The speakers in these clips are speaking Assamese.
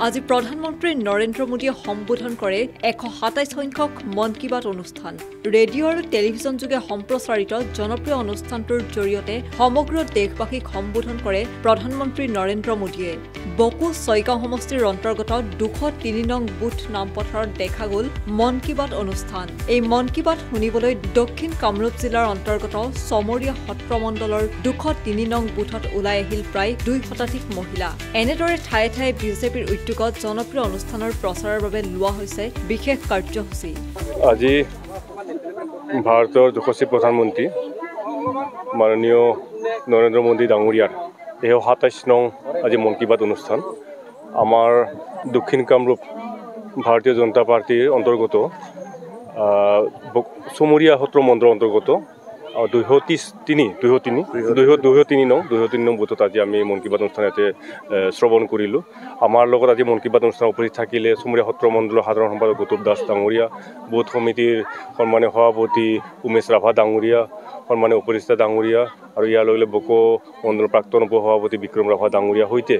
আজি প্ৰধানমন্ত্ৰী নৰেন্দ্ৰ মোদীয়ে সম্বোধন কৰে 127 সংখ্যক মন কী বাত অনুষ্ঠান ৰেডিঅ' আৰু টেলিভিছন যোগে সম্প্ৰচাৰিত জনপ্ৰিয় অনুষ্ঠানটোৰ জৰিয়তে সমগ্ৰ দেশবাসীক সম্বোধন কৰে প্ৰধানমন্ত্ৰী নৰেন্দ্ৰ মোদীয়ে বকু ছয়গাঁও সমষ্টিৰ অন্তৰ্গত 203 নং বুথ নামপথাৰত দেখা গ'ল মন কী বাত অনুষ্ঠান এই মন কী বাত শুনিবলৈ দক্ষিণ কামৰূপ জিলাৰ অন্তৰ্গত সমৰীয়া সত্ৰ মণ্ডলৰ 203 নং বুথত ওলাই আহিল প্ৰায় 2 শতাধিক মহিলা এনেদৰে ঠায়ে ঠায়ে বিজেপিৰ উদ্যোগত জনপ্ৰিয় অনুষ্ঠানৰ প্ৰচাৰৰ বাবে লোৱা হৈছে বিশেষ কাৰ্যসূচী আজি ভাৰতৰ যশস্বী প্ৰধানমন্ত্ৰী মাননীয় নৰেন্দ্ৰ মোদী ডাঙৰীয়াৰ 127 নং আজি মন কী বাত অনুষ্ঠান আমাৰ দক্ষিণ কামৰূপ ভাৰতীয় জনতা পাৰ্টিৰ অন্তৰ্গত সমৰীয়া সত্ৰ মণ্ডলৰ অন্তৰ্গত 203 নং বুথত আজি আমি মন কী বাত অনুষ্ঠান ইয়াতে শ্ৰৱণ কৰিলোঁ আমাৰ লগত আজি মন কী বাত অনুষ্ঠান উপস্থিত থাকিলে সমৰীয়া সত্ৰ মণ্ডলৰ সাধাৰণ সম্পাদক গৌতম দাস ডাঙৰীয়া বুথ সমিতিৰ সন্মানীয় সভাপতি উমেশ ৰাভা ডাঙৰীয়া সন্মানীয় উপদেষ্টা ডাঙৰীয়া আৰু ইয়াৰ লগে লগে বকো মণ্ডলৰ প্ৰাক্তন উপ সভাপতি বিক্ৰম ৰাভা ডাঙৰীয়া সৈতে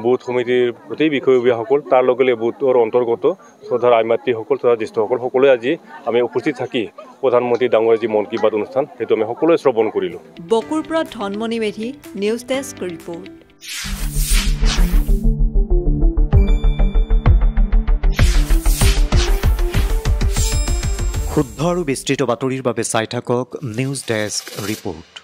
বুথ সমিতিৰ গোটেই বিষয়ববীয়াসকল তাৰ লগে লগে বুথৰ অন্তৰ্গত শ্ৰদ্ধাৰ আই মাতৃসকল তথা জ্যেষ্ঠসকল সকলোৱে আজি আমি উপস্থিত থাকি প্ৰধানমন্ত্ৰী ডাঙৰীয়াৰ যি মন কী বাত অনুষ্ঠান সেইটো আমি সকলোৱে শ্ৰৱণ কৰিলোঁ বকুৰ পৰা Dhanmoni Medhi news desk report শুদ্ধ আৰু বিস্তৃত বাতৰিৰ বাবে চাই থাকক নিউজ ডেস্ক ৰিপৰ্ট।